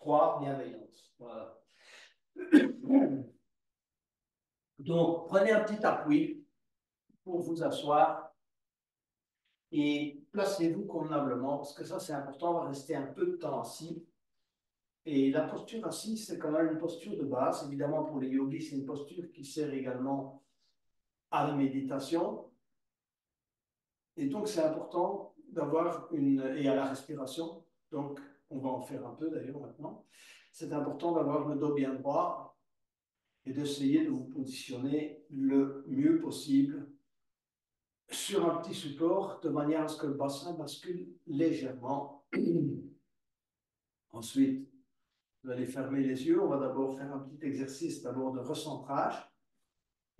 3, bienveillance. Voilà. Donc, prenez un petit appui pour vous asseoir et placez-vous convenablement, parce que ça, c'est important, on va rester un peu de temps assis. Et la posture assise, c'est quand même une posture de base. Évidemment, pour les yogis, c'est une posture qui sert également à la méditation. Et donc, c'est important d'avoir et à la respiration. Donc, on va en faire un peu d'ailleurs maintenant. C'est important d'avoir le dos bien droit et d'essayer de vous positionner le mieux possible sur un petit support de manière à ce que le bassin bascule légèrement. Ensuite, vous allez fermer les yeux. On va d'abord faire un petit exercice d'abord de recentrage.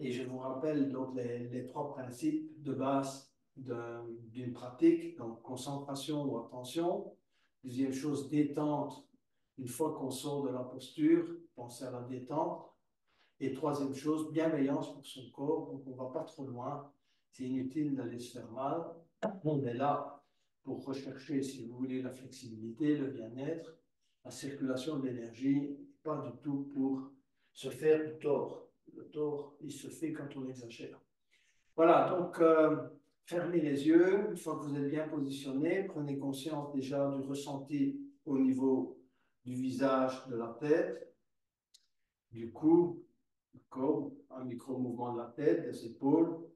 Et je vous rappelle donc les trois principes de base d'une pratique. Donc, concentration ou attention. Deuxième chose, détente. Une fois qu'on sort de la posture, pensez à la détente. Et troisième chose, bienveillance pour son corps. Donc, on ne va pas trop loin. C'est inutile d'aller se faire mal. On est là pour rechercher, si vous voulez, la flexibilité, le bien-être, la circulation de l'énergie, pas du tout pour se faire du tort. Le tort, il se fait quand on exagère. Voilà, donc fermez les yeux. Une fois que vous êtes bien positionné, prenez conscience déjà du ressenti au niveau du visage, de la tête, du cou, d'accord, un micro-mouvement de la tête, des épaules,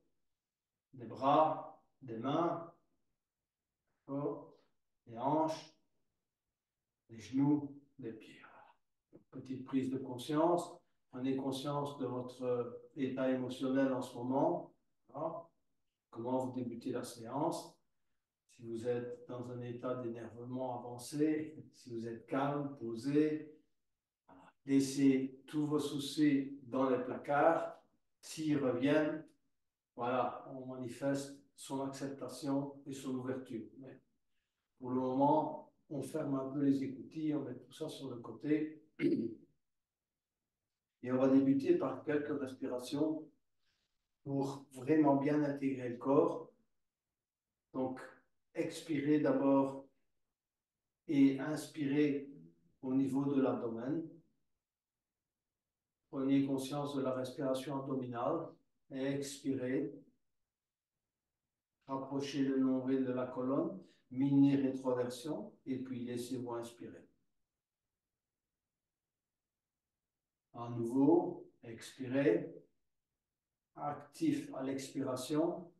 des bras, des mains, d'accord, des hanches, des genoux, des pieds. Petite prise de conscience. Prenez conscience de votre état émotionnel en ce moment. Voilà. Comment vous débutez la séance. Si vous êtes dans un état d'énervement avancé, si vous êtes calme, posé, laissez tous vos soucis dans les placards. S'ils reviennent, voilà, on manifeste son acceptation et son ouverture. Mais pour le moment, on ferme un peu les écoutilles, on met tout ça sur le côté. Et on va débuter par quelques respirations pour vraiment bien intégrer le corps. Donc, expirez d'abord et inspirez au niveau de l'abdomen. Prenez conscience de la respiration abdominale et expirez. Rapprochez le nombril de la colonne, mini-rétroversion, et puis laissez-vous inspirer. À nouveau, expirez. Actif à l'expiration.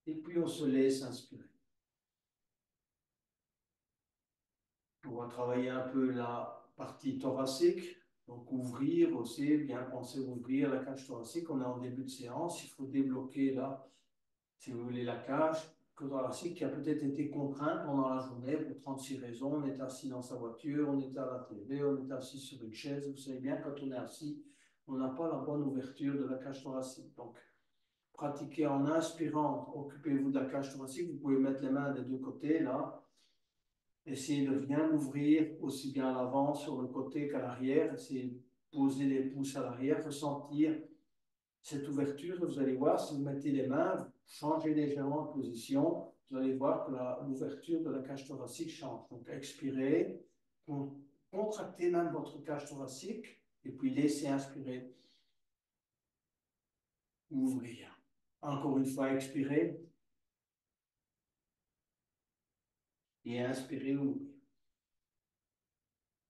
Et puis on se laisse inspirer. On va travailler un peu la partie thoracique. Donc ouvrir aussi, bien penser ouvrir la cage thoracique. On est en début de séance. Il faut débloquer là, si vous voulez, la cage thoracique qui a peut-être été contrainte pendant la journée pour 36 raisons. On est assis dans sa voiture, on est à la télé, on est assis sur une chaise. Vous savez bien, quand on est assis, on n'a pas la bonne ouverture de la cage thoracique. Donc, pratiquez en inspirant, occupez-vous de la cage thoracique. Vous pouvez mettre les mains des deux côtés là. Essayez de bien ouvrir aussi bien à l'avant, sur le côté qu'à l'arrière. Essayez de poser les pouces à l'arrière, ressentir cette ouverture. Vous allez voir, si vous mettez les mains, vous changez légèrement de position, vous allez voir que l'ouverture de la cage thoracique change. Donc, expirez, contractez même votre cage thoracique et puis laissez inspirer, ouvrir. Encore une fois, expirez et inspirez, ouvrir.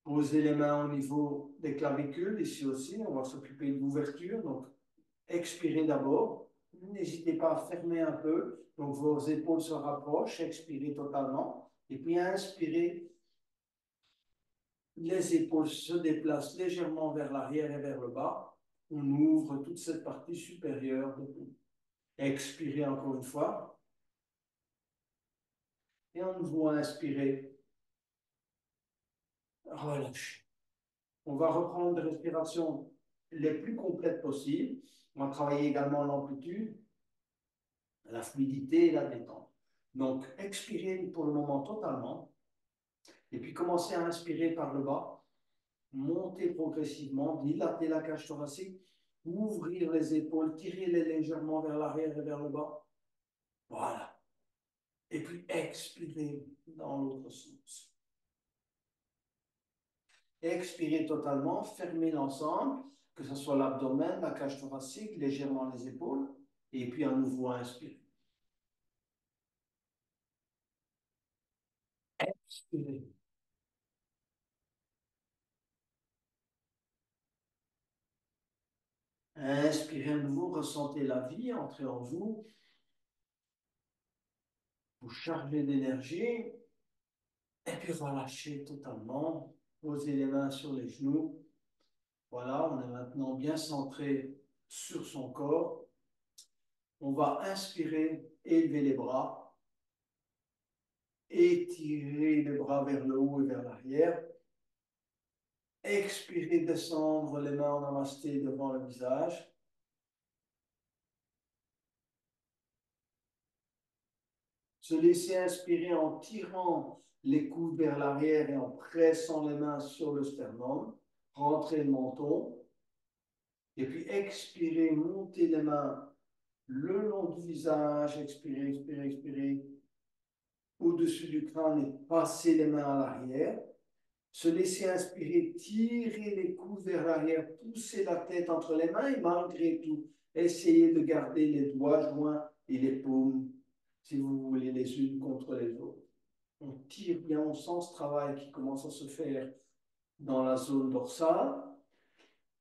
Posez les mains au niveau des clavicules, ici aussi, on va s'occuper de l'ouverture. Donc, expirez d'abord. N'hésitez pas à fermer un peu. Donc, vos épaules se rapprochent. Expirez totalement. Et puis, inspirez. Les épaules se déplacent légèrement vers l'arrière et vers le bas. On ouvre toute cette partie supérieure de tout. Expirez encore une fois. Et à nouveau, inspirez. Relâchez. On va reprendre des respirations les plus complètes possibles. On va travailler également l'amplitude, la fluidité et la détente. Donc, expirez pour le moment totalement. Et puis, commencez à inspirer par le bas. Montez progressivement, dilatez la cage thoracique, ouvrir les épaules, tirez-les légèrement vers l'arrière et vers le bas. Voilà. Et puis, expirez dans l'autre sens. Expirez totalement, fermez l'ensemble, que ce soit l'abdomen, la cage thoracique, légèrement les épaules, et puis à nouveau inspirez. Expirez. Inspirez à nouveau, ressentez la vie entrer en vous, vous chargez d'énergie, et puis relâchez totalement. Posez les mains sur les genoux. Voilà, on est maintenant bien centré sur son corps. On va inspirer, élever les bras, étirer les bras vers le haut et vers l'arrière. Expirez, descendre les mains en namasté devant le visage. Se laisser inspirer en tirant les coudes vers l'arrière et en pressant les mains sur le sternum. Rentrez le menton. Et puis expirez, montez les mains le long du visage. Expirez, expirez, expirez. Au-dessus du crâne et passez les mains à l'arrière. Se laisser inspirer, tirer les coudes vers l'arrière, pousser la tête entre les mains et malgré tout, essayez de garder les doigts joints et les paumes, si vous voulez, les unes contre les autres. On tire bien, on sent ce travail qui commence à se faire dans la zone dorsale.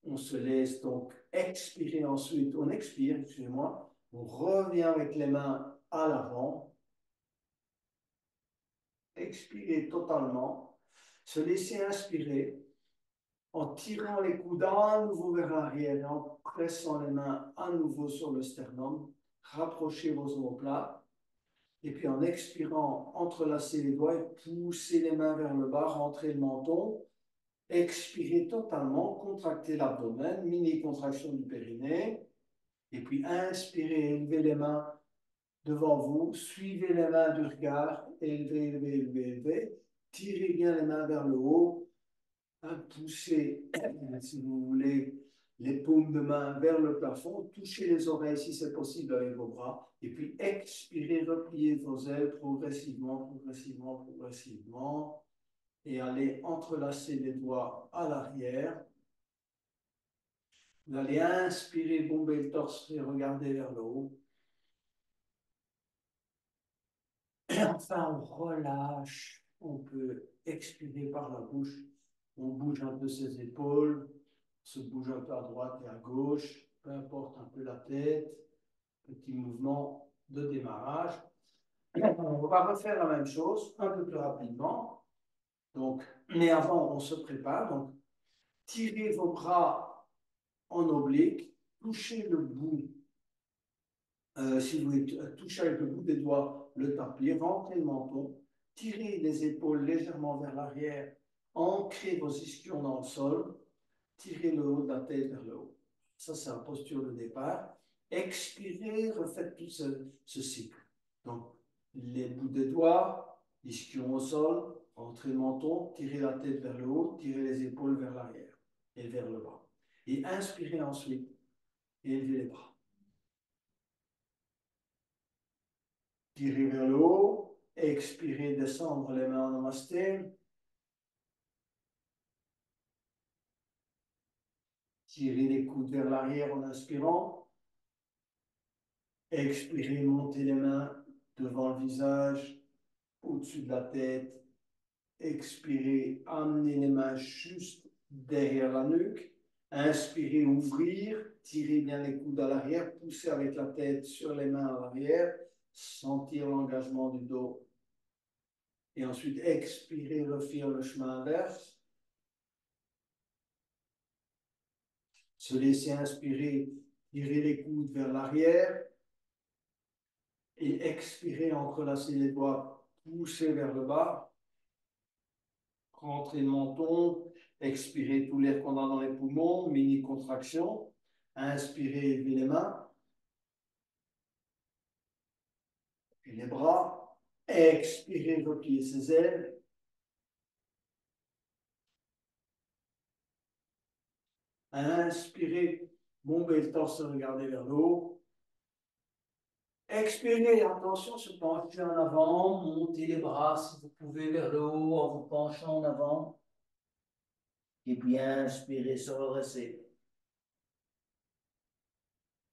On se laisse donc expirer ensuite, on expire, excusez-moi, on revient avec les mains à l'avant, expirer totalement, se laisser inspirer, en tirant les coudes à nouveau vers l'arrière et en pressant les mains à nouveau sur le sternum, rapprochez vos omoplates. Et puis en expirant, entrelacez les doigts et poussez les mains vers le bas, rentrez le menton. Expirez totalement, contractez l'abdomen, mini contraction du périnée. Et puis inspirez, élevez les mains devant vous, suivez les mains du regard, élevez, élevez, élevez, élevez. Tirez bien les mains vers le haut. Poussez, si vous voulez, les paumes de main vers le plafond, touchez les oreilles si c'est possible avec vos bras, et puis expirez, repliez vos ailes progressivement, progressivement, progressivement, et allez entrelacer les doigts à l'arrière. Vous allez inspirer, bomber le torse et regarder vers le haut. Et enfin, on relâche. On peut expirer par la bouche. On bouge un peu ses épaules, se bouge un peu à droite et à gauche, peu importe un peu la tête. Petit mouvement de démarrage. On va refaire la même chose un peu plus rapidement. Donc, mais avant, on se prépare. Donc, tirez vos bras en oblique, touchez le bout. Si vous touchez avec le bout des doigts le tapis, rentrez le menton, tirez les épaules légèrement vers l'arrière, ancrez vos ischions dans le sol, tirez le haut de la tête vers le haut. Ça, c'est la posture de départ. Expirez, refaites tout ce cycle. Donc, les bouts des doigts, ischions au sol, rentrez le menton, tirez la tête vers le haut, tirez les épaules vers l'arrière et vers le bas. Et inspirez ensuite et élevez les bras. Tirez vers le haut, expirez, descendre les mains en namasté. Tirez les coudes vers l'arrière en inspirant. Expirez, montez les mains devant le visage, au-dessus de la tête. Expirez, amenez les mains juste derrière la nuque. Inspirez, ouvrir, tirez bien les coudes à l'arrière, poussez avec la tête sur les mains à l'arrière, sentir l'engagement du dos. Et ensuite, expirez, refaire le chemin inverse. Se laisser inspirer, tirer les coudes vers l'arrière et expirer, entrelacer les doigts, pousser vers le bas. Rentrer le menton, expirer tout l'air qu'on a dans les poumons, mini contraction. Inspirez, élevez les mains et les bras. Expirez, repliez ses ailes. Inspirez, bombez le torse, regardez vers le haut. Expirez, attention, se pencher en avant, montez les bras si vous pouvez vers le haut en vous penchant en avant. Et puis inspirer, se redresser.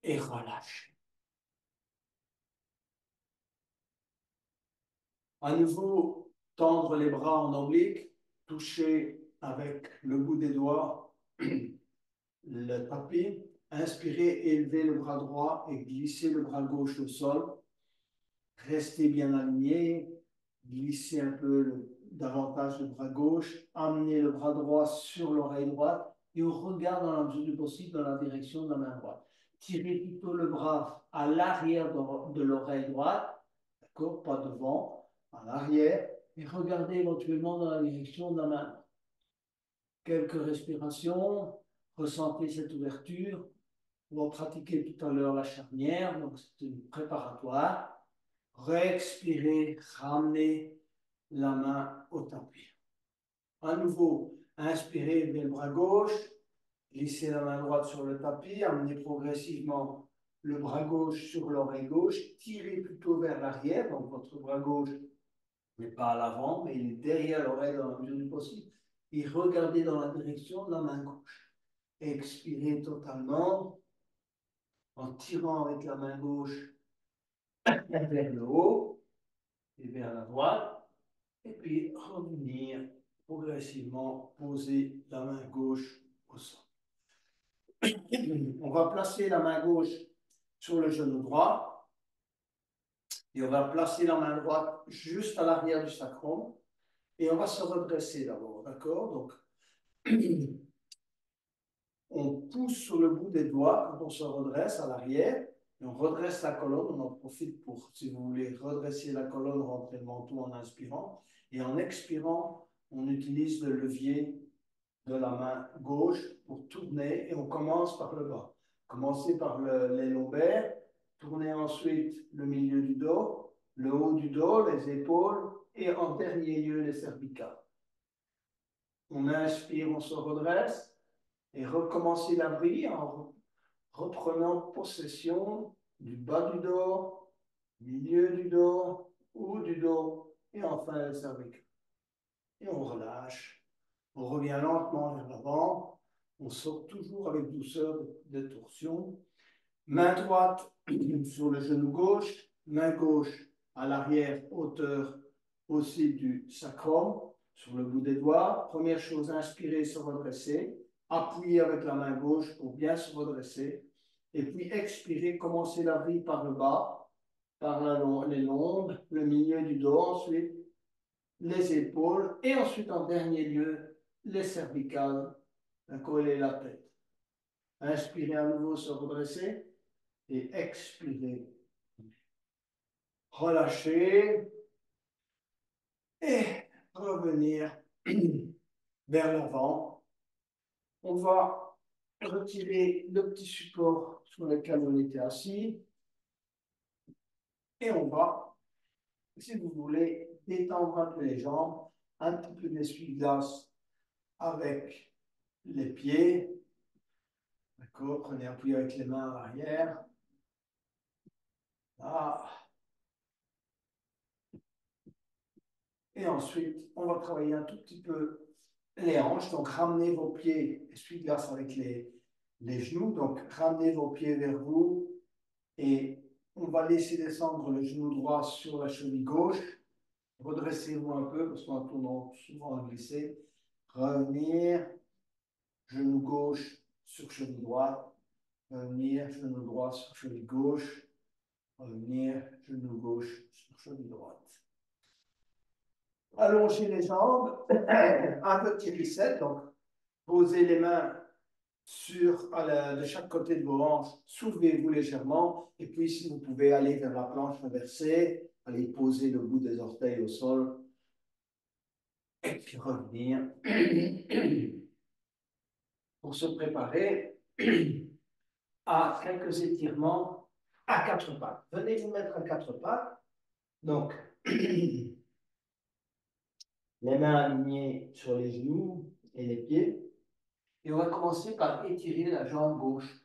Et relâcher. À nouveau, tendre les bras en oblique, toucher avec le bout des doigts le tapis. Inspirez, élevez le bras droit et glissez le bras gauche au sol. Restez bien aligné, glissez un peu davantage le bras gauche, amenez le bras droit sur l'oreille droite et on regarde dans la mesure du possible dans la direction de la main droite. Tirez plutôt le bras à l'arrière de l'oreille droite, d'accord, pas devant, à l'arrière, et regardez éventuellement dans la direction de la main. Quelques respirations, ressentez cette ouverture. On va pratiquer tout à l'heure la charnière, donc c'est une préparatoire. Réexpirez, ramenez la main au tapis. À nouveau, inspirez vers le bras gauche, glissez la main droite sur le tapis, amenez progressivement le bras gauche sur l'oreille gauche, tirez plutôt vers l'arrière, donc votre bras gauche n'est pas à l'avant, mais il est derrière l'oreille dans la mesure du possible, et regardez dans la direction de la main gauche. Expirez totalement en tirant avec la main gauche vers le haut et vers la droite. Et puis revenir progressivement, poser la main gauche au sol. On va placer la main gauche sur le genou droit et on va placer la main droite juste à l'arrière du sacrum et on va se redresser d'abord, d'accord? Donc, on pousse sur le bout des doigts quand on se redresse à l'arrière et on redresse la colonne. On en profite pour, si vous voulez, redresser la colonne, rentrer le menton en inspirant et en expirant, on utilise le levier de la main gauche pour tourner et on commence par le bas. Commencez par les lombaires, tournez ensuite le milieu du dos, le haut du dos, les épaules et en dernier lieu les cervicales. On inspire, on se redresse et recommencez la brille en reprenant possession du bas du dos, milieu du dos, haut du dos et enfin les cervicales. Et on relâche. On revient lentement vers l'avant. On sort toujours avec douceur des torsions. Main droite sur le genou gauche, main gauche à l'arrière, hauteur aussi du sacrum, sur le bout des doigts. Première chose, inspirer, se redresser. Appuyer avec la main gauche pour bien se redresser. Et puis expirer, commencer la vrille par le bas, par les lombes, le milieu du dos, ensuite les épaules et ensuite en dernier lieu les cervicales, d'accord, et la tête. Inspirez à nouveau, se redresser et expirez. Relâchez et revenir vers l'avant. On va retirer le petit support sur lequel on était assis et on va, si vous voulez, détendre un peu les jambes, un petit peu d'essuie-glace avec les pieds. D'accord, prenez appui avec les mains à l'arrière. Là. Et ensuite, on va travailler un tout petit peu les hanches. Donc, ramenez vos pieds, essuie-glace avec les genoux. Donc, ramenez vos pieds vers vous et on va laisser descendre le genou droit sur la cheville gauche. Redressez-vous un peu parce qu'en tournant souvent à glisser. Revenir, genou gauche sur cheville droite. Revenir, genou droit sur cheville gauche. Revenir, genou gauche sur cheville droite. Allongez les jambes, un petit reset, donc posez les mains de chaque côté de vos hanches, soulevez-vous légèrement, et puis si vous pouvez aller vers la planche inversée, allez poser le bout des orteils au sol, et puis revenir pour se préparer à quelques étirements à quatre pattes. Venez vous mettre à quatre pattes, donc les mains alignées sur les genoux et les pieds. Et on va commencer par étirer la jambe gauche.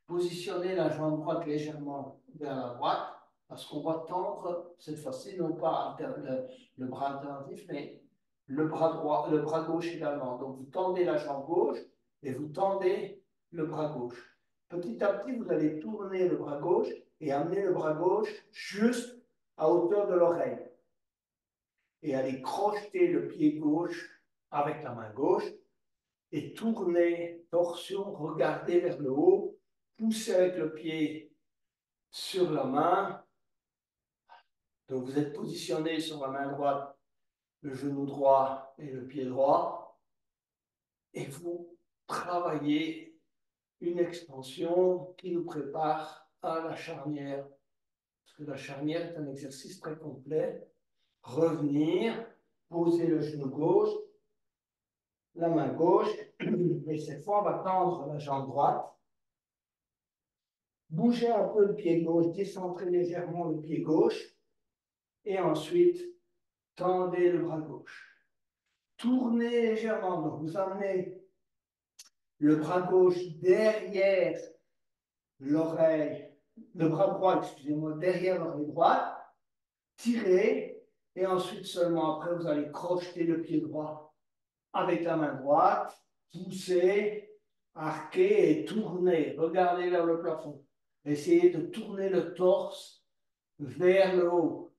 Positionnez la jambe droite légèrement vers la droite, parce qu'on va tendre cette fois-ci, non pas le bras alternatif, mais le bras droit, le bras gauche également. Donc vous tendez la jambe gauche et vous tendez le bras gauche. Petit à petit, vous allez tourner le bras gauche et amener le bras gauche juste à hauteur de l'oreille. Et aller crocheter le pied gauche avec la main gauche et tourner, torsion, regarder vers le haut, pousser avec le pied sur la main. Donc vous êtes positionné sur la main droite, le genou droit et le pied droit, et vous travaillez une extension qui nous prépare à la charnière. Parce que la charnière est un exercice très complet. Revenir, poser le genou gauche, la main gauche, et cette fois on va tendre la jambe droite. Bougez un peu le pied gauche, décentrez légèrement le pied gauche, et ensuite tendez le bras gauche. Tournez légèrement, donc vous amenez le bras gauche derrière l'oreille, le bras droit, excusez-moi, derrière l'oreille droite, tirez, et ensuite seulement après, vous allez crocheter le pied droit avec la main droite, pousser, arquer et tourner. Regardez vers le plafond. Essayez de tourner le torse vers le haut.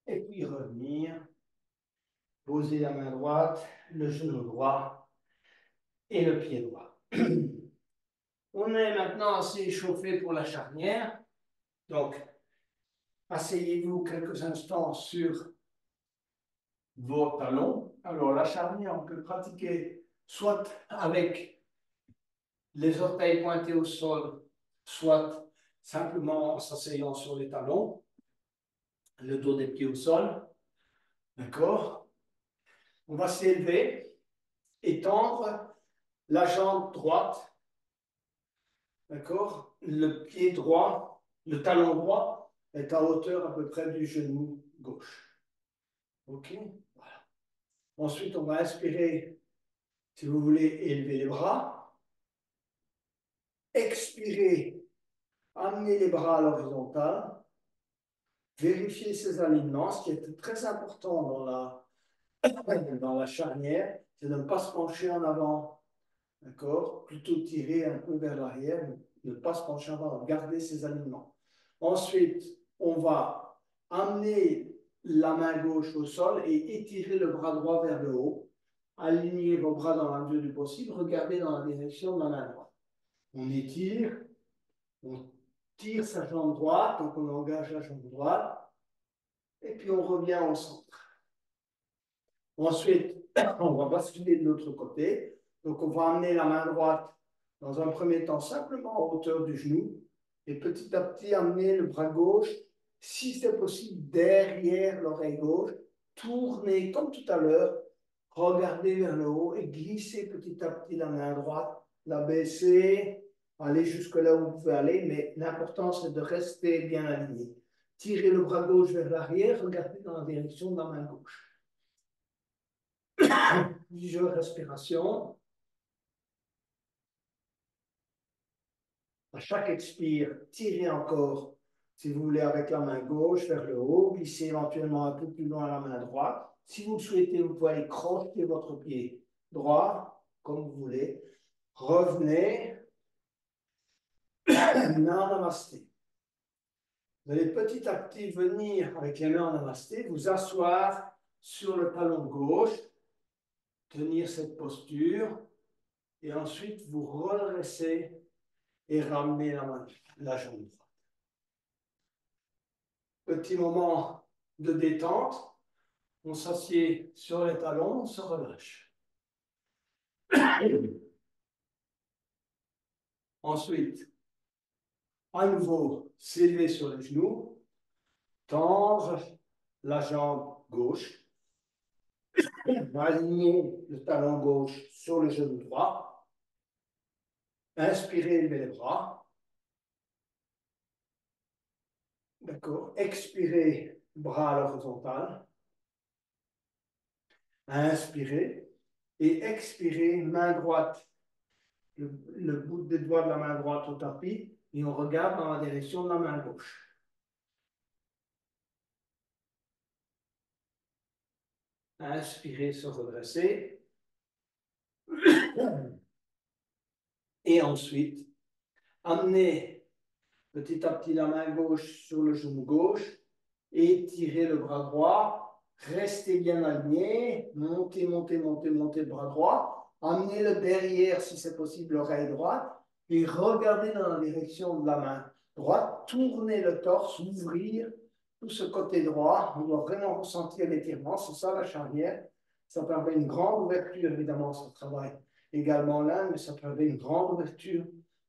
Et puis revenir, poser la main droite, le genou droit et le pied droit. On est maintenant assez échauffé pour la charnière. Donc, asseyez-vous quelques instants sur vos talons. Alors, la charnière, on peut pratiquer soit avec les orteils pointés au sol, soit simplement en s'asseyant sur les talons, le dos des pieds au sol. D'accord? On va s'élever et tendre la jambe droite. D'accord? Le pied droit, le talon droit est à hauteur à peu près du genou gauche. OK? Voilà. Ensuite, on va inspirer, si vous voulez, élever les bras. Expirer, amener les bras à l'horizontale. Vérifier ces alignements. Ce qui est très important dans la charnière, c'est de ne pas se pencher en avant. D'accord? Plutôt tirer un peu vers l'arrière, ne pas se pencher en avant, garder ces alignements. Ensuite, on va amener la main gauche au sol et étirer le bras droit vers le haut. Alignez vos bras dans la mesure du possible, regardez dans la direction de la main droite. On étire, on tire sa jambe droite, donc on engage la jambe droite, et puis on revient au centre. Ensuite, on va basculer de l'autre côté. Donc, on va amener la main droite dans un premier temps simplement à hauteur du genou et petit à petit amener le bras gauche, si c'est possible, derrière l'oreille gauche, tourner comme tout à l'heure, regarder vers le haut et glisser petit à petit la main droite, la baisser, aller jusque là où vous pouvez aller, mais l'important c'est de rester bien aligné. Tirez le bras gauche vers l'arrière, regardez dans la direction de la main gauche. Plusieurs respirations. À chaque expire, tirez encore, si vous voulez, avec la main gauche vers le haut, glissez éventuellement un peu plus loin la main droite. Si vous le souhaitez, vous pouvez aller crocheter votre pied droit, comme vous voulez. Revenez. Main en namasté. Vous allez petit à petit venir avec les mains en namasté, vous asseoir sur le talon gauche, tenir cette posture, et ensuite vous redressez et ramener la jambe droite. Petit moment de détente, on s'assied sur les talons, on se relâche. Ensuite, à nouveau, s'élever sur les genoux, tendre la jambe gauche, aligner le talon gauche sur le genou droit, inspirez, levez les bras, d'accord, expirez, bras à l'horizontale, inspirez, et expirez, main droite, le bout des doigts de la main droite au tapis, et on regarde dans la direction de la main gauche. Inspirer, se redresser. Et ensuite, amener petit à petit la main gauche sur le genou gauche, étirer le bras droit, restez bien aligné, montez, montez, montez, montez le bras droit, amenez le derrière si c'est possible, l'oreille droite, et regardez dans la direction de la main droite, tournez le torse, ouvrir tout ce côté droit, on doit vraiment ressentir l'étirement, c'est ça la charnière, ça permet une grande ouverture, évidemment, ça travaille également là, mais ça permet une grande ouverture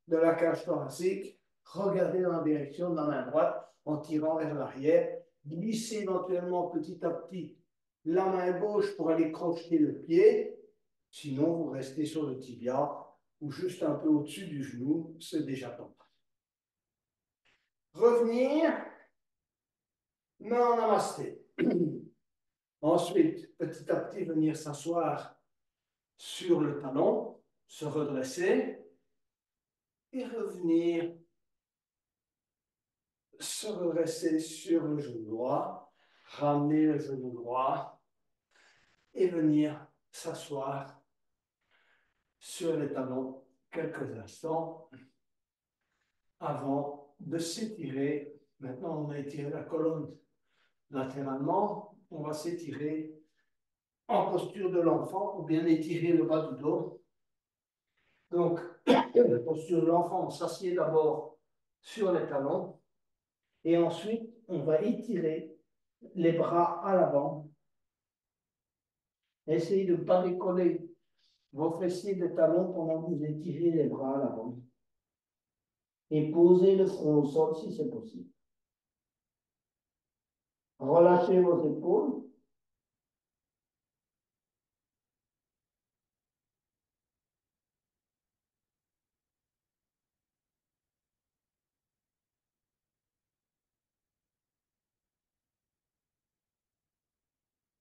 de la cage thoracique. Regardez dans la direction de la main droite en tirant vers l'arrière. Glissez éventuellement petit à petit la main gauche pour aller crocheter le pied. Sinon, vous restez sur le tibia ou juste un peu au-dessus du genou. C'est déjà pas mal. Revenir, main en namasté. Ensuite, petit à petit, venir s'asseoir sur le talon, se redresser et revenir se redresser sur le genou droit, ramener le genou droit et venir s'asseoir sur les talons quelques instants avant de s'étirer. Maintenant, on a étiré la colonne latéralement. On va s'étirer en posture de l'enfant ou bien étirer le bas du dos. Donc, la posture de l'enfant, on s'assied d'abord sur les talons et ensuite, on va étirer les bras à l'avant. Essayez de ne pas décoller vos fessiers de talons pendant que vous étirez les bras à l'avant. Et posez le front au sol si c'est possible. Relâchez vos épaules.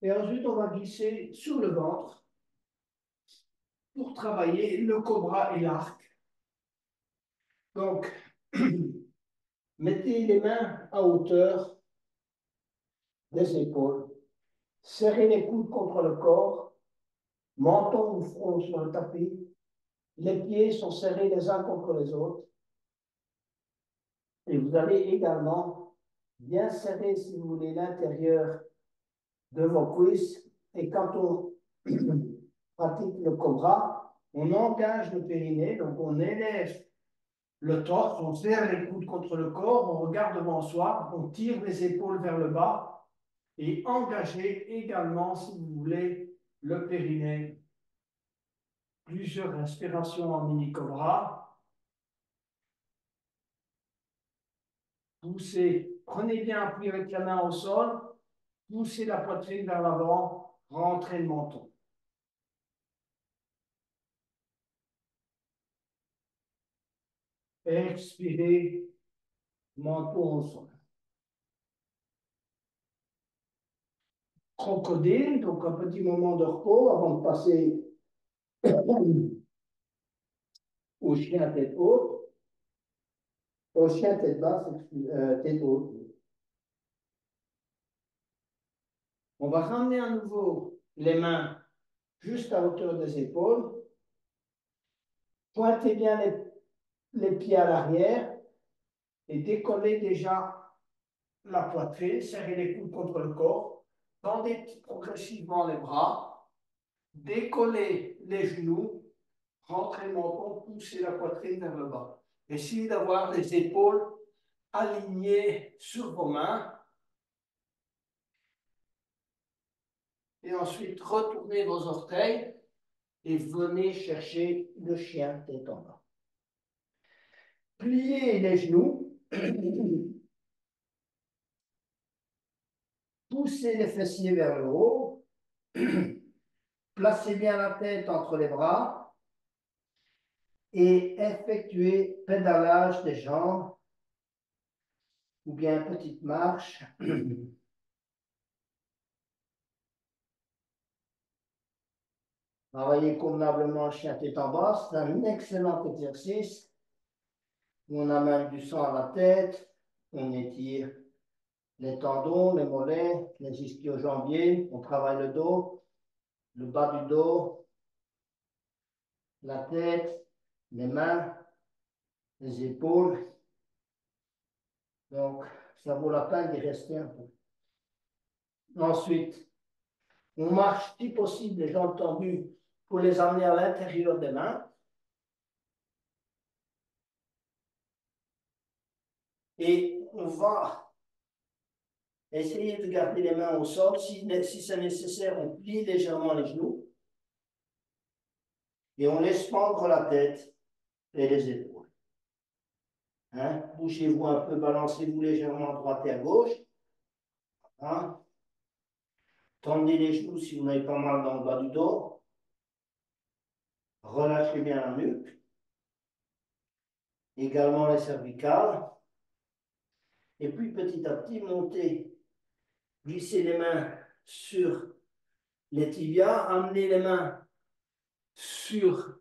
Et ensuite, on va glisser sur le ventre pour travailler le cobra et l'arc. Donc, mettez les mains à hauteur des épaules. Serrez les coudes contre le corps. Menton ou front sur le tapis. Les pieds sont serrés les uns contre les autres. Et vous allez également bien serrer, si vous voulez, l'intérieur de vos cuisses. Et quand on pratique le cobra, on engage le périnée, donc on élève le torse, on serre les coudes contre le corps, on regarde devant soi, on tire les épaules vers le bas et engagez également, si vous voulez, le périnée. Plusieurs respirations en mini-cobra. Poussez, prenez bien appui avec la main au sol, poussez la poitrine vers l'avant, rentrez le menton. Expirez, menton au sol. Crocodile, donc un petit moment de repos avant de passer au chien tête haute, au chien tête basse, tête haute. On va ramener à nouveau les mains juste à hauteur des épaules. Pointez bien les pieds à l'arrière et décollez déjà la poitrine, serrez les coudes contre le corps, tendez progressivement les bras, décollez les genoux, rentrez le menton, poussez la poitrine vers le bas. Essayez d'avoir les épaules alignées sur vos mains. Et ensuite, retournez vos orteils et venez chercher le chien tête en bas. Pliez les genoux. Poussez les fessiers vers le haut. Placez bien la tête entre les bras et effectuez pédalage des jambes ou bien petite marche. Travaillez convenablement le chien tête en bas. C'est un excellent exercice où on amène du sang à la tête, on étire les tendons, les mollets, les ischio-jambiers. On travaille le dos, le bas du dos, la tête, les mains, les épaules. Donc, ça vaut la peine d'y rester un peu. Ensuite, on marche, si possible, les jambes tendues pour les amener à l'intérieur des mains. Et on va essayer de garder les mains au sol. Si c'est nécessaire, on plie légèrement les genoux et on laisse pendre la tête et les épaules. Hein? Bougez-vous un peu, balancez-vous légèrement à droite et à gauche. Hein? Tendez les genoux si vous n'avez pas mal dans le bas du dos. Relâchez bien la nuque. Également les cervicales. Et puis petit à petit, montez. Glissez les mains sur les tibias. Amenez les mains sur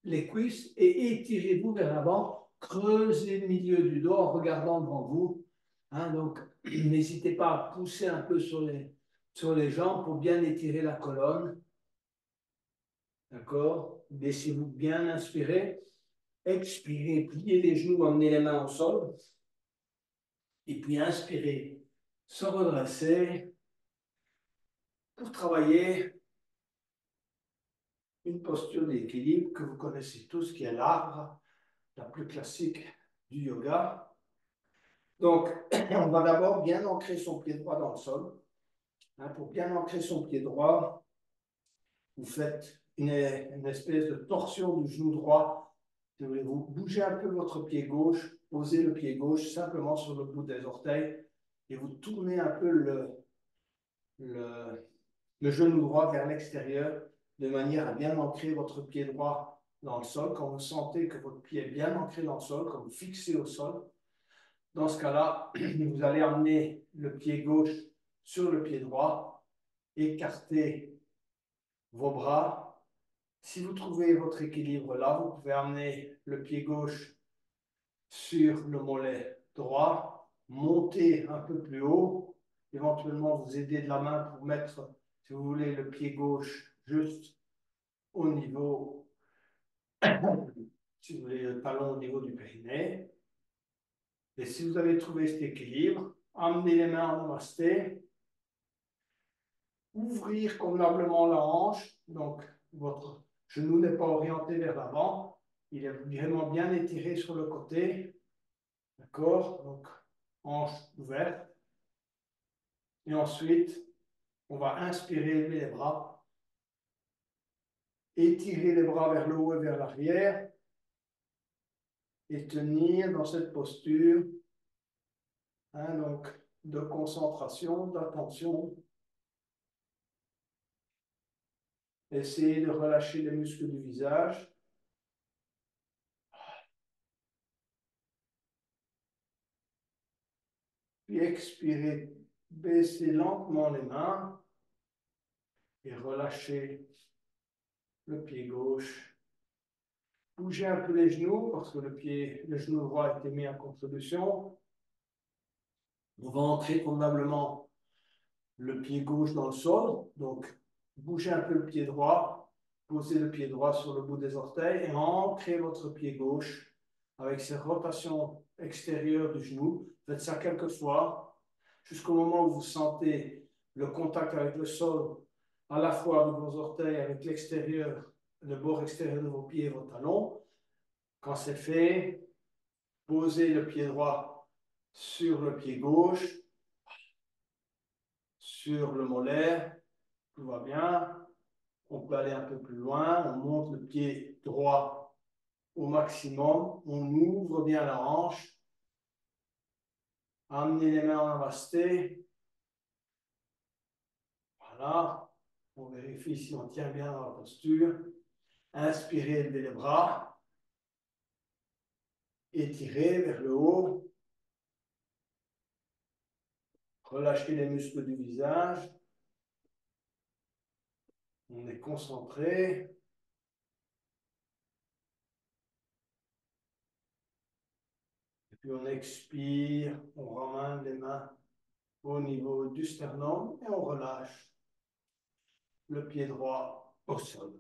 les cuisses et étirez-vous vers l'avant. Creusez le milieu du dos en regardant devant vous. Hein, donc, n'hésitez pas à pousser un peu sur les jambes pour bien étirer la colonne. D'accord? Laissez-vous bien inspirer. Expirez, pliez les genoux, emmenez les mains au sol. Et puis inspirez, se redresser pour travailler une posture d'équilibre que vous connaissez tous, qui est l'arbre, la plus classique du yoga. Donc, on va d'abord bien ancrer son pied droit dans le sol. Hein, pour bien ancrer son pied droit, vous faites une espèce de torsion du genou droit. Vous bougez un peu votre pied gauche, posez le pied gauche simplement sur le bout des orteils et vous tournez un peu le, le genou droit vers l'extérieur de manière à bien ancrer votre pied droit dans le sol. Quand vous sentez que votre pied est bien ancré dans le sol, quand vous fixez au sol, dans ce cas-là, vous allez amener le pied gauche sur le pied droit, écarter vos bras. Si vous trouvez votre équilibre là, vous pouvez amener le pied gauche sur le mollet droit, monter un peu plus haut, éventuellement vous aider de la main pour mettre, si vous voulez, le pied gauche juste au niveau, si vous voulez, le talon au niveau du périnée. Et si vous avez trouvé cet équilibre, amenez les mains en namasté, ouvrir convenablement la hanche, donc votre genou n'est pas orienté vers l'avant, il est vraiment bien étiré sur le côté, d'accord? Donc, hanche ouverte. Et ensuite, on va inspirer, lever les bras, étirer les bras vers le haut et vers l'arrière, et tenir dans cette posture, hein, donc de concentration, d'attention. Essayez de relâcher les muscles du visage. Puis expirez, baissez lentement les mains et relâchez le pied gauche. Bougez un peu les genoux parce que le genou droit a été mis en contribution. On va entrer convenablement le pied gauche dans le sol. Donc, bougez un peu le pied droit, posez le pied droit sur le bout des orteils et ancrez votre pied gauche avec ces rotations extérieures du genou. Faites ça quelques fois jusqu'au moment où vous sentez le contact avec le sol, à la fois avec vos orteils, avec l'extérieur, le bord extérieur de vos pieds et vos talons. Quand c'est fait, posez le pied droit sur le pied gauche, sur le mollet, tout va bien. On peut aller un peu plus loin, on monte le pied droit au maximum, on ouvre bien la hanche, amenez les mains en namasté. Voilà, on vérifie si on tient bien dans la posture. Inspirez, levez les bras, étirez vers le haut, relâchez les muscles du visage. On est concentré. Et puis on expire, on ramène les mains au niveau du sternum et on relâche le pied droit au sol.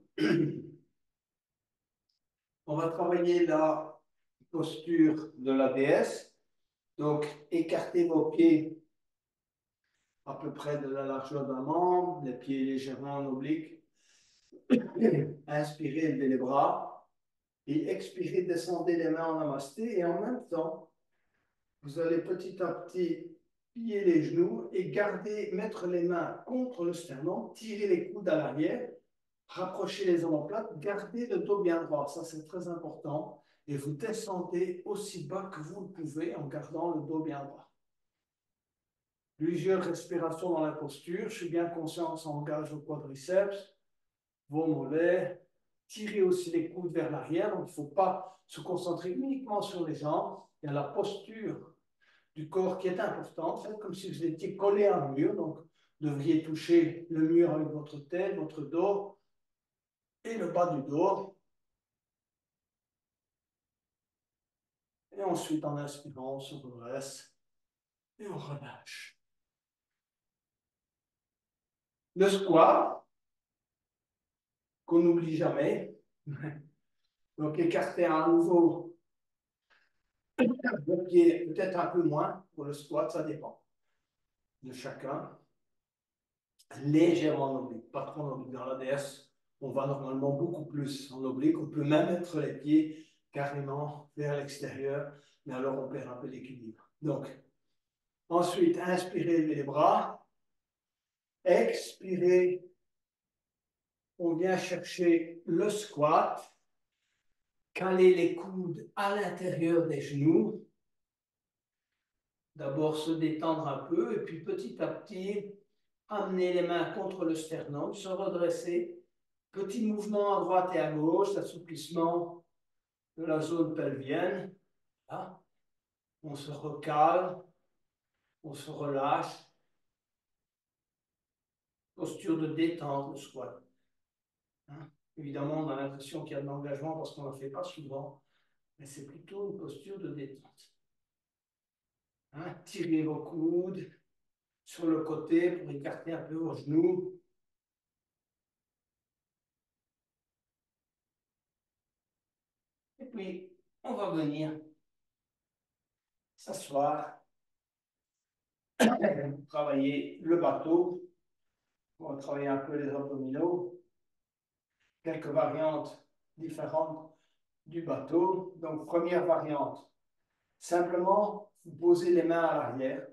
On va travailler la posture de la déesse. Donc, écartez vos pieds à peu près de la largeur d'un membre, les pieds légèrement en oblique. Inspirez, levez les bras. Et expirez, descendez les mains en namasté. Et en même temps, vous allez petit à petit plier les genoux et mettre les mains contre le sternum, tirer les coudes à l'arrière, rapprocher les omoplates, gardez le dos bien droit. Ça, c'est très important. Et vous descendez aussi bas que vous le pouvez en gardant le dos bien droit. Plusieurs respirations dans la posture. Je suis bien conscient que ça engage le quadriceps, vos mollets. Tirez aussi les coudes vers l'arrière. Donc, il ne faut pas se concentrer uniquement sur les jambes. Il y a la posture du corps qui est importante. Faites comme si vous étiez collé à un mur. Donc, vous devriez toucher le mur avec votre tête, votre dos et le bas du dos. Et ensuite, en inspirant, on se redresse et on relâche. Le squat, qu'on n'oublie jamais. Donc, écartez à nouveau le pied, peut-être un peu moins pour le squat, ça dépend de chacun. Légèrement en oblique, pas trop en oblique. Dans l'ADS, on va normalement beaucoup plus en oblique. On peut même mettre les pieds carrément vers l'extérieur, mais alors on perd un peu d'équilibre. Donc, ensuite, inspirez, levez les bras. Expirez, on vient chercher le squat. Caler les coudes à l'intérieur des genoux. D'abord se détendre un peu et puis petit à petit amener les mains contre le sternum, se redresser. Petit mouvement à droite et à gauche, assouplissement de la zone pelvienne. Là. On se recale, on se relâche. Posture de détente, le squat. Hein? Évidemment, on a l'impression qu'il y a de l'engagement parce qu'on ne le fait pas souvent, mais c'est plutôt une posture de détente. Hein? Tirez vos coudes sur le côté pour écarter un peu vos genoux. Et puis, on va venir s'asseoir, travailler le bateau. On va travailler un peu les abdominaux. Quelques variantes différentes du bateau. Donc, première variante, simplement, vous posez les mains à l'arrière.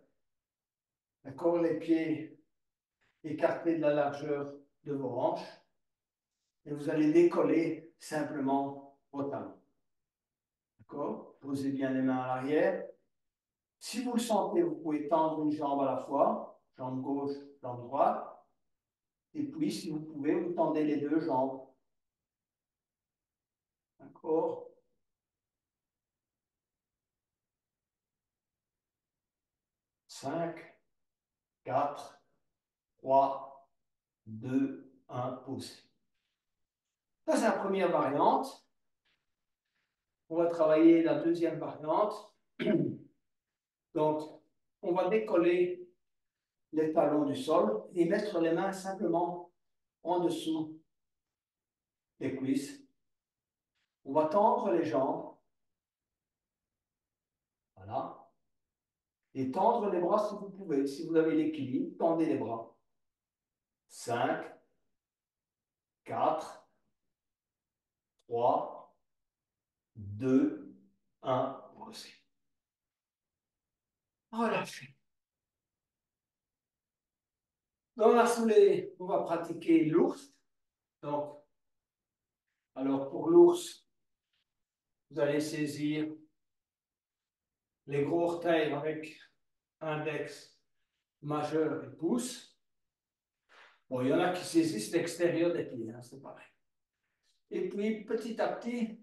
D'accord, les pieds écartés de la largeur de vos hanches. Et vous allez décoller simplement vos talons. D'accord? Posez bien les mains à l'arrière. Si vous le sentez, vous pouvez tendre une jambe à la fois, jambe gauche, jambe droite. Et puis, si vous pouvez, vous tendez les deux jambes. D'accord? 5, 4, 3, 2, 1, posez. Ça, c'est la première variante. On va travailler la deuxième variante. Donc, on va décoller les talons du sol et mettre les mains simplement en dessous des cuisses. On va tendre les jambes. Voilà. Et tendre les bras si vous pouvez. Si vous avez l'équilibre, tendez les bras. 5, 4, 3, 2, 1, posez. Relâchez. Dans la foulée, on va pratiquer l'ours. Donc, alors pour l'ours, vous allez saisir les gros orteils avec index, majeur et pouce. Bon, il y en a qui saisissent l'extérieur des pieds, hein, c'est pareil. Et puis, petit à petit,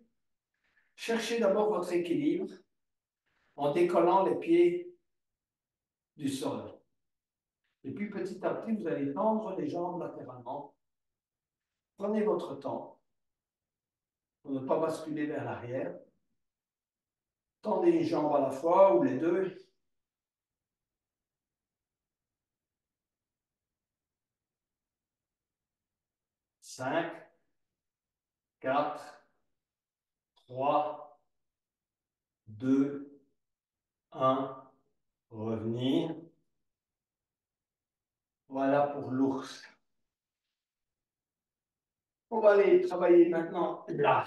cherchez d'abord votre équilibre en décollant les pieds du sol. Et puis, petit à petit, vous allez tendre les jambes latéralement. Prenez votre temps pour ne pas basculer vers l'arrière. Tendez une jambe à la fois ou les deux. 5, 4, 3, 2, 1. Revenir. Voilà pour l'ours. On va aller travailler maintenant la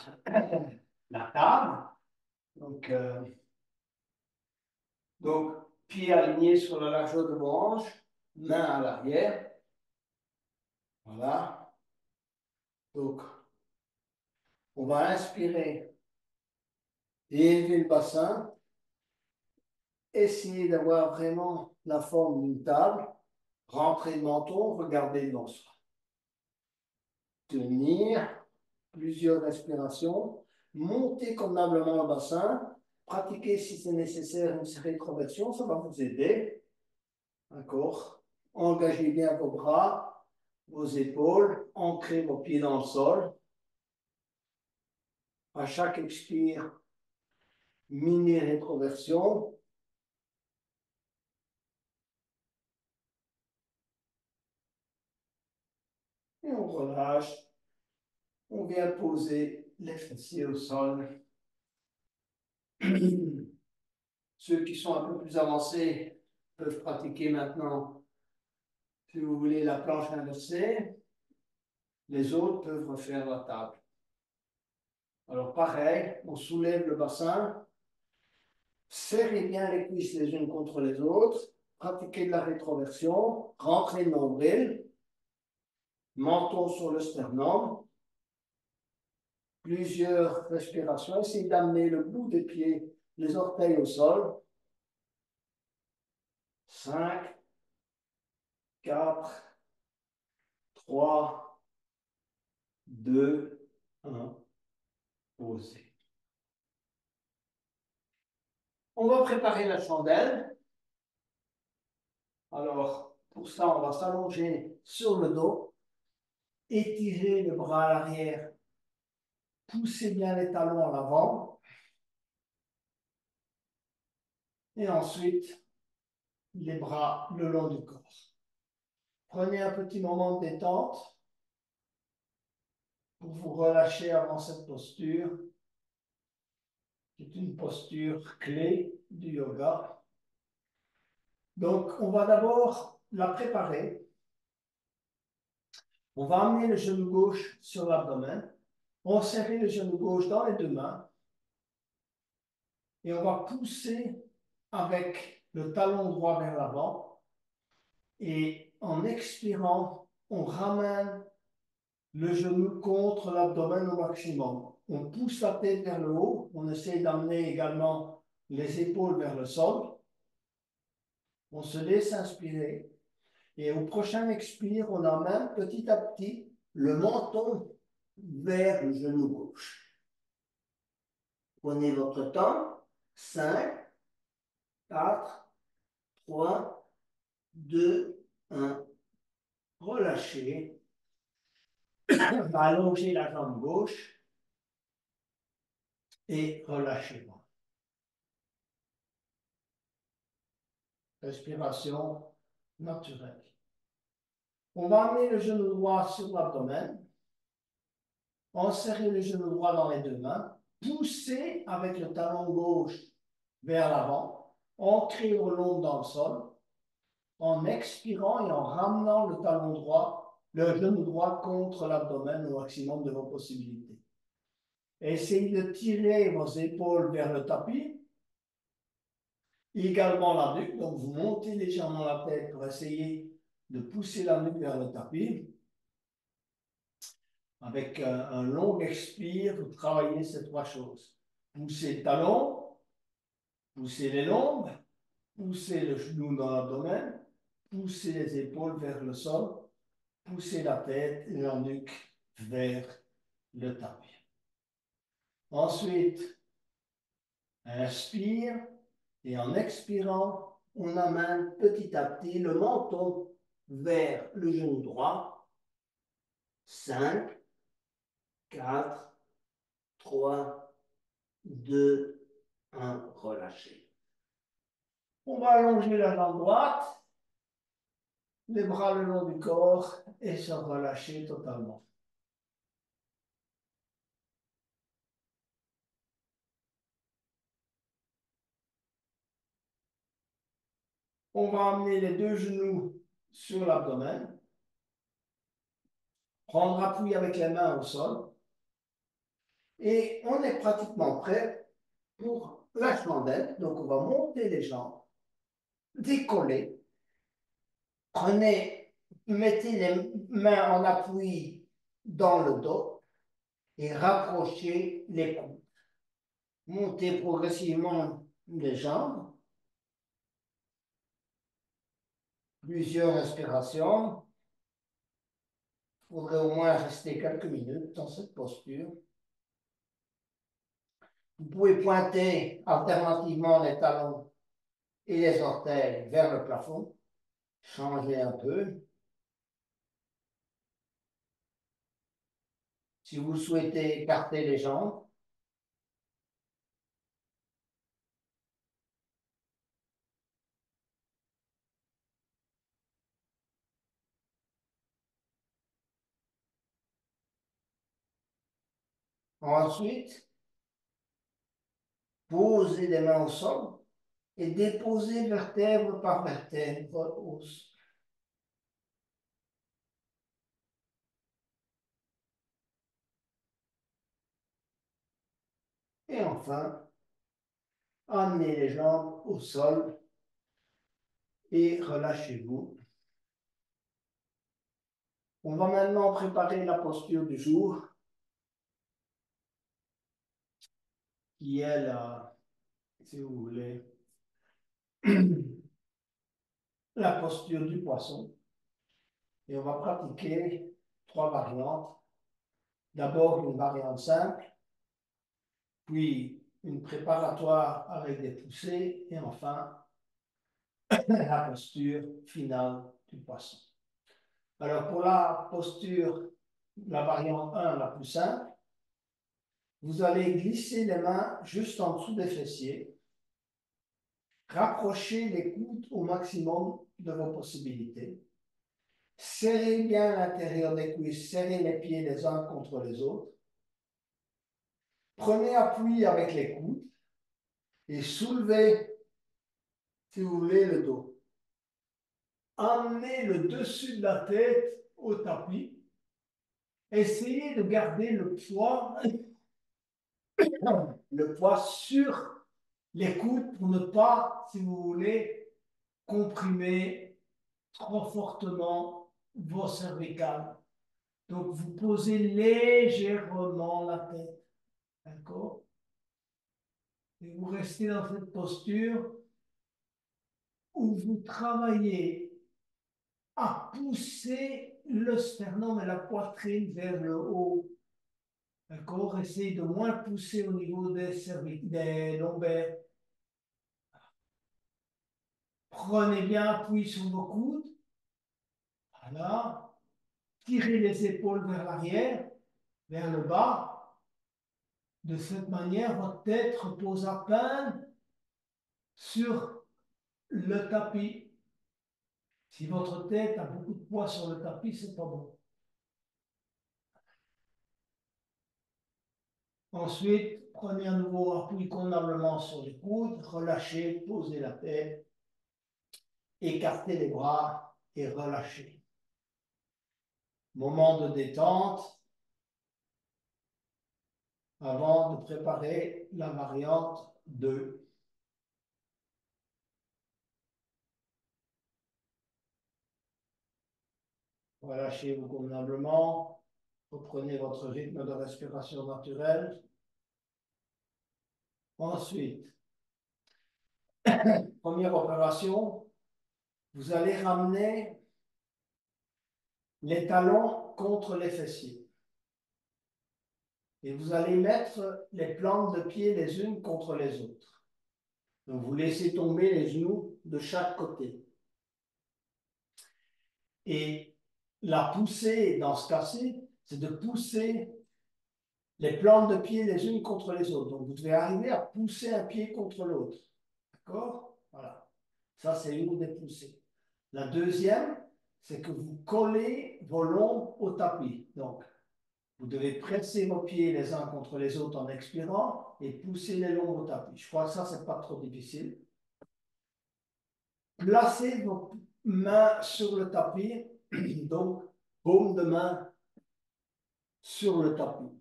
table. Donc, pied aligné sur la largeur de vos hanches, main à l'arrière. Voilà. Donc, on va inspirer et élever le bassin. Essayer d'avoir vraiment la forme d'une table. Rentrer le menton, regarder devant soi. Tenir plusieurs respirations. Monter convenablement le bassin. Pratiquer si c'est nécessaire une rétroversion, ça va vous aider. D'accord? Engagez bien vos bras, vos épaules, ancrez vos pieds dans le sol. À chaque expire, mini-rétroversion. Et on relâche. On vient poser les fessiers au sol. Ceux qui sont un peu plus avancés peuvent pratiquer maintenant, si vous voulez, la planche inversée. Les autres peuvent refaire la table. Alors pareil, on soulève le bassin, serrez bien les cuisses les unes contre les autres, pratiquez de la rétroversion, rentrez le nombril, menton sur le sternum, plusieurs respirations, essayez d'amener le bout des pieds, les orteils au sol. 5, 4, 3, 2, 1, posez. On va préparer la chandelle. Alors, pour ça, on va s'allonger sur le dos, étirer le bras à l'arrière, pousser bien les talons en avant. Et ensuite, les bras le long du corps. Prenez un petit moment de détente pour vous relâcher avant cette posture, qui est une posture clé du yoga. Donc, on va d'abord la préparer. On va amener le genou gauche sur l'abdomen. On serre le genou gauche dans les deux mains. Et on va pousser avec le talon droit vers l'avant. Et en expirant, on ramène le genou contre l'abdomen au maximum. On pousse la tête vers le haut. On essaie d'amener également les épaules vers le sol. On se laisse inspirer. Et au prochain expire, on amène petit à petit le menton vers le genou gauche. Prenez votre temps. 5, 4, 3, 2, 1. Relâchez. Allongez la jambe gauche et relâchez-moi. Respiration naturelle. On va amener le genou droit sur l'abdomen. Enserrez le genou droit dans les deux mains. Poussez avec le talon gauche vers l'avant. Ancrez vos lombes dans le sol. En expirant et en ramenant le talon droit, le genou droit contre l'abdomen au maximum de vos possibilités. Essayez de tirer vos épaules vers le tapis. Également la nuque, donc vous montez légèrement la tête pour essayer de pousser la nuque vers le tapis. Avec un long expire, vous travaillez ces trois choses. Poussez le talon, poussez les lombes, poussez le genou dans l'abdomen, poussez les épaules vers le sol, poussez la tête et la nuque vers le tapis. Ensuite, inspire et en expirant, on amène petit à petit le menton vers le genou droit. 5, 4, 3, 2, 1, relâchez. On va allonger la jambe droite, les bras le long du corps et se relâcher totalement. On va amener les deux genoux sur l'abdomen. Prendre appui avec les mains au sol. Et on est pratiquement prêt pour la chandelle. Donc, on va monter les jambes, décoller. Mettez les mains en appui dans le dos et rapprochez les coudes. Montez progressivement les jambes. Plusieurs respirations. Il faudrait au moins rester quelques minutes dans cette posture. Vous pouvez pointer alternativement les talons et les orteils vers le plafond. Changer un peu. Si vous souhaitez écarter les jambes, ensuite, posez les mains au sol et déposez vertèbre par vertèbre au sol. Et enfin, amenez les jambes au sol et relâchez-vous. On va maintenant préparer la posture du jour, qui est la, si vous voulez, la posture du poisson. Et on va pratiquer 3 variantes. D'abord une variante simple, puis une préparatoire avec des poussées, et enfin la posture finale du poisson. Alors pour la posture, la variante 1, la plus simple, vous allez glisser les mains juste en dessous des fessiers, rapprocher les coudes au maximum de vos possibilités, serrez bien l'intérieur des cuisses, serrez les pieds les uns contre les autres, prenez appui avec les coudes et soulevez, si vous voulez, le dos. Amenez le dessus de la tête au tapis. Essayez de garder le poids sur les coudes pour ne pas, si vous voulez, comprimer trop fortement vos cervicales. Donc, vous posez légèrement la tête. D'accord? Et vous restez dans cette posture où vous travaillez à pousser le sternum et la poitrine vers le haut. D'accord? Essayez de moins pousser au niveau des lombaires. Prenez bien appui sur vos coudes. Voilà. Tirez les épaules vers l'arrière, vers le bas. De cette manière, votre tête repose à peine sur le tapis. Si votre tête a beaucoup de poids sur le tapis, c'est pas bon. Ensuite, prenez à nouveau appui convenablement sur les coudes, relâchez, posez la tête, écartez les bras et relâchez. Moment de détente avant de préparer la variante 2. Relâchez-vous convenablement. Reprenez votre rythme de respiration naturel. Ensuite, première opération, vous allez ramener les talons contre les fessiers. Et vous allez mettre les plantes de pied les unes contre les autres. Donc, vous laissez tomber les genoux de chaque côté. Et la poussée, dans ce cas-ci, c'est de pousser les plantes de pied les unes contre les autres. Donc, vous devez arriver à pousser un pied contre l'autre. D'accord? Voilà. Ça, c'est une des poussées. La deuxième, c'est que vous collez vos lombes au tapis. Donc, vous devez presser vos pieds les uns contre les autres en expirant et pousser les lombes au tapis. Je crois que ça, c'est pas trop difficile. Placez vos mains sur le tapis, donc paume de main sur le tapis.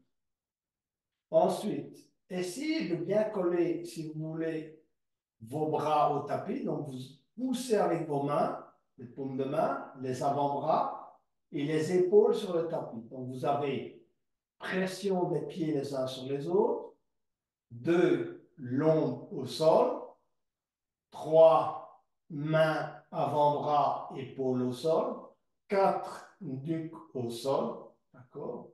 Ensuite, essayez de bien coller, si vous voulez, vos bras au tapis. Donc, vous poussez avec vos mains, les paumes de main, les avant-bras et les épaules sur le tapis. Donc, vous avez pression des pieds les uns sur les autres, 2, l'ombre au sol, 3, mains, avant-bras, épaules au sol, 4, nuque au sol, d'accord?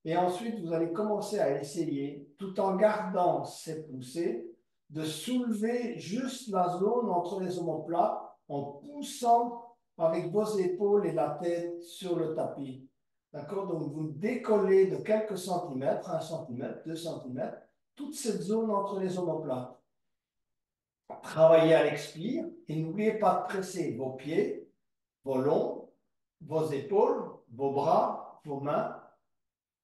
Et ensuite, vous allez commencer à essayer, tout en gardant ces poussées, de soulever juste la zone entre les omoplates en poussant avec vos épaules et la tête sur le tapis. D'accord? Donc, vous décollez de quelques centimètres, 1 centimètre, 2 centimètres, toute cette zone entre les omoplates. Travaillez à l'expire et n'oubliez pas de presser vos pieds, vos longs, vos épaules, vos bras, vos mains,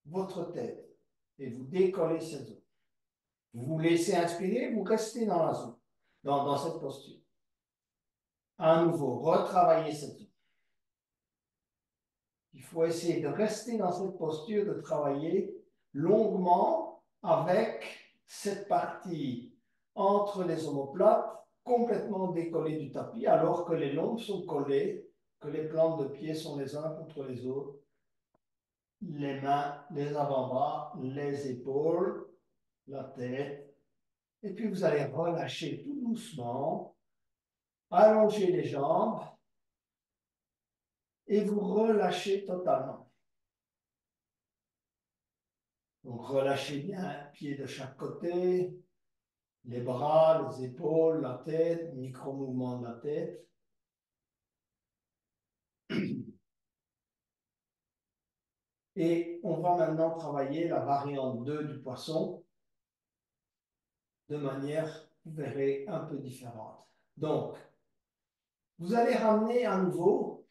votre tête. Et vous décollez cette zone. Vous vous laissez inspirer, vous restez dans la zone, dans cette posture. À nouveau, retravaillez cette zone. Il faut essayer de rester dans cette posture, de travailler longuement avec cette partie entre les omoplates complètement décollée du tapis, alors que les lombes sont collées, que les plantes de pied sont les uns contre les autres, les mains, les avant-bras, les épaules, la tête. Et puis vous allez relâcher tout doucement, allonger les jambes et vous relâchez totalement. Donc relâchez bien un pied de chaque côté, les bras, les épaules, la tête, micro-mouvement de la tête. Et on va maintenant travailler la variante 2 du poisson de manière, vous verrez, un peu différente. Donc, vous allez ramener à nouveau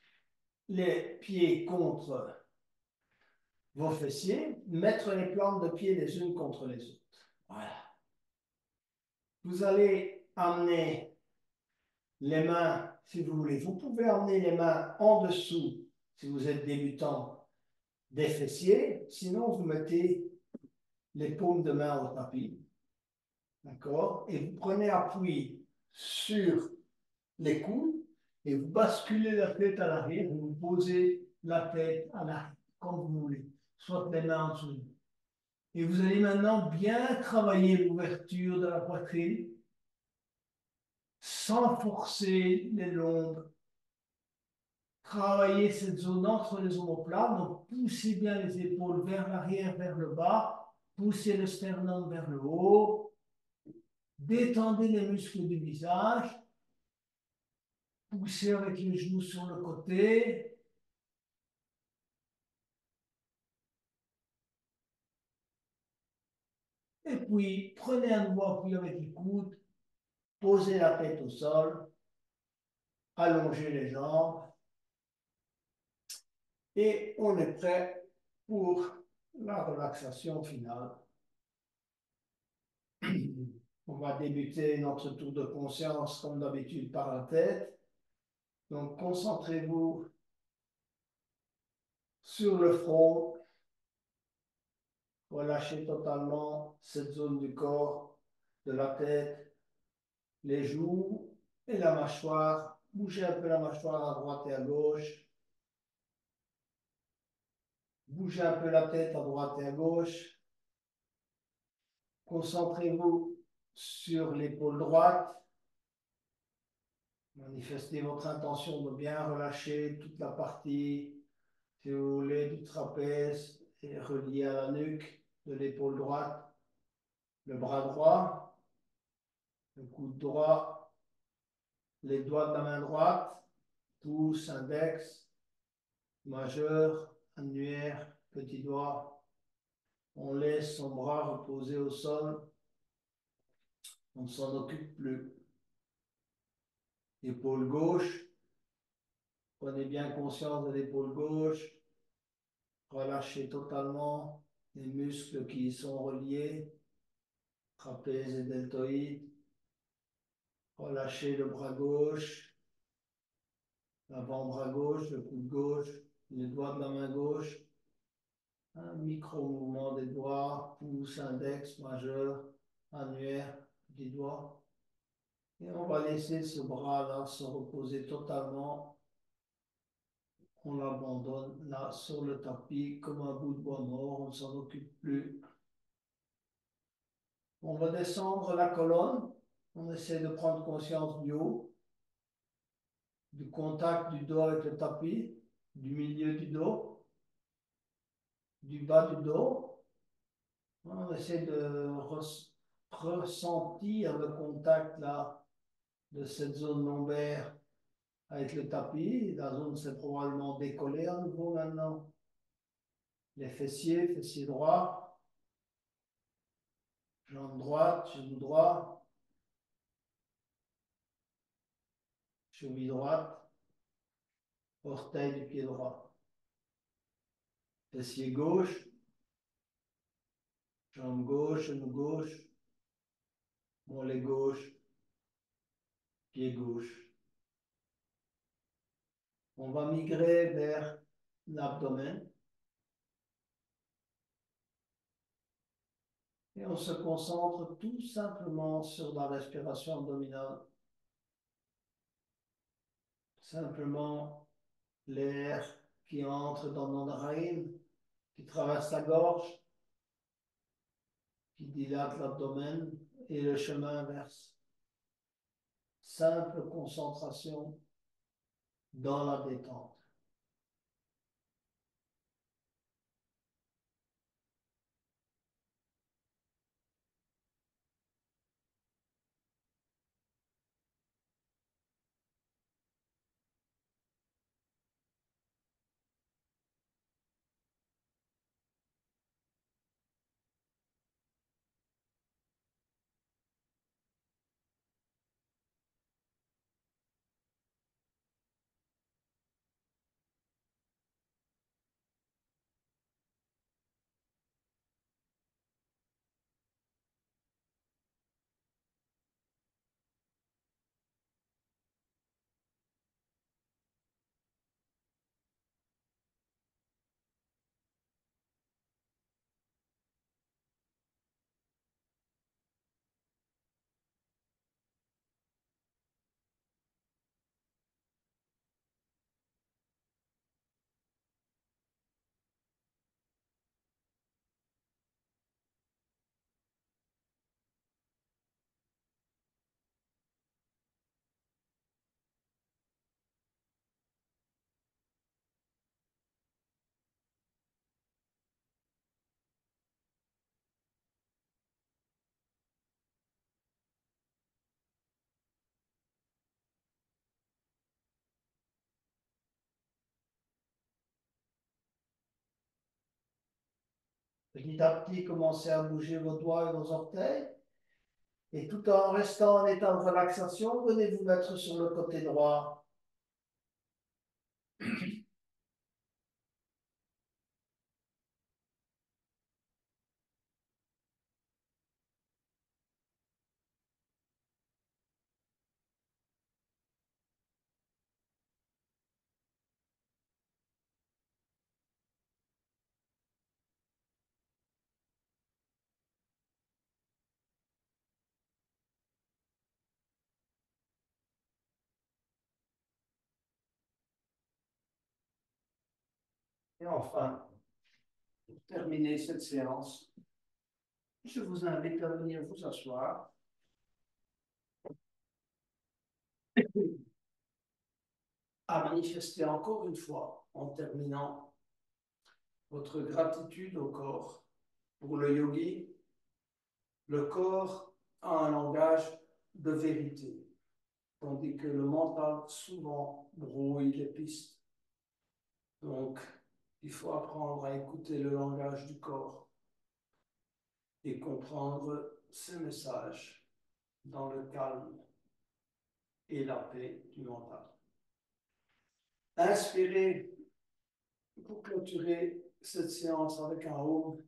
les pieds contre vos fessiers, mettre les plantes de pied les unes contre les autres. Voilà. Vous allez amener les mains, si vous voulez. Vous pouvez amener les mains en dessous, si vous êtes débutant, des fessiers. Sinon, vous mettez les paumes de main au tapis. D'accord? Et vous prenez appui sur les coudes et vous basculez la tête à l'arrière. Vous posez la tête à l'arrière, comme vous voulez. Soit les mains en dessous. Et vous allez maintenant bien travailler l'ouverture de la poitrine sans forcer les lombes. Travaillez cette zone entre les omoplates, donc poussez bien les épaules vers l'arrière, vers le bas, poussez le sternum vers le haut, détendez les muscles du visage, poussez avec les genoux sur le côté, et puis prenez un nouveau appui avec les coudes, posez la tête au sol, allongez les jambes, et on est prêt pour la relaxation finale. On va débuter notre tour de conscience comme d'habitude par la tête. Donc concentrez-vous sur le front, relâchez totalement cette zone du corps, de la tête, les joues et la mâchoire. Bougez un peu la mâchoire à droite et à gauche. Bougez un peu la tête à droite et à gauche. Concentrez-vous sur l'épaule droite. Manifestez votre intention de bien relâcher toute la partie, si vous voulez, du trapèze et relié à la nuque de l'épaule droite, le bras droit, le coude droit, les doigts de la main droite, pouce, index, majeur, annulaire, petit doigt. On laisse son bras reposer au sol. On ne s'en occupe plus. Épaule gauche. Prenez bien conscience de l'épaule gauche. Relâchez totalement les muscles qui y sont reliés, trapèze et deltoïde. Relâchez le bras gauche, l'avant-bras gauche, le coude gauche, les doigts de la main gauche. Un micro-mouvement des doigts, pouce, index, majeur, annulaire, petit doigt. Et on va laisser ce bras-là se reposer totalement. On l'abandonne là sur le tapis comme un bout de bois mort, on ne s'en occupe plus. On va descendre la colonne. On essaie de prendre conscience du haut, du contact du dos avec le tapis, du milieu du dos, du bas du dos. On essaie de ressentir le contact là de cette zone lombaire avec le tapis. La zone s'est probablement décollée à nouveau maintenant. Les fessiers, fessiers droits, jambe droite, genou droit, cheville droite, orteil du pied droit. Fessier gauche, jambe gauche, genou gauche, mollet gauche, pied gauche. On va migrer vers l'abdomen et on se concentre tout simplement sur la respiration abdominale. Simplement l'air qui entre dans nos narines, qui traverse la gorge, qui dilate l'abdomen et le chemin inverse. Simple concentration dans la détente. Petit à petit, commencez à bouger vos doigts et vos orteils. Et tout en restant en état de relaxation, venez vous mettre sur le côté droit. Et enfin, pour terminer cette séance, je vous invite à venir vous asseoir. À manifester encore une fois, en terminant, votre gratitude au corps. Pour le yogi, le corps a un langage de vérité, tandis que le mental souvent brouille les pistes. Donc, il faut apprendre à écouter le langage du corps et comprendre ses messages dans le calme et la paix du mental. Inspirez pour clôturer cette séance avec un Om.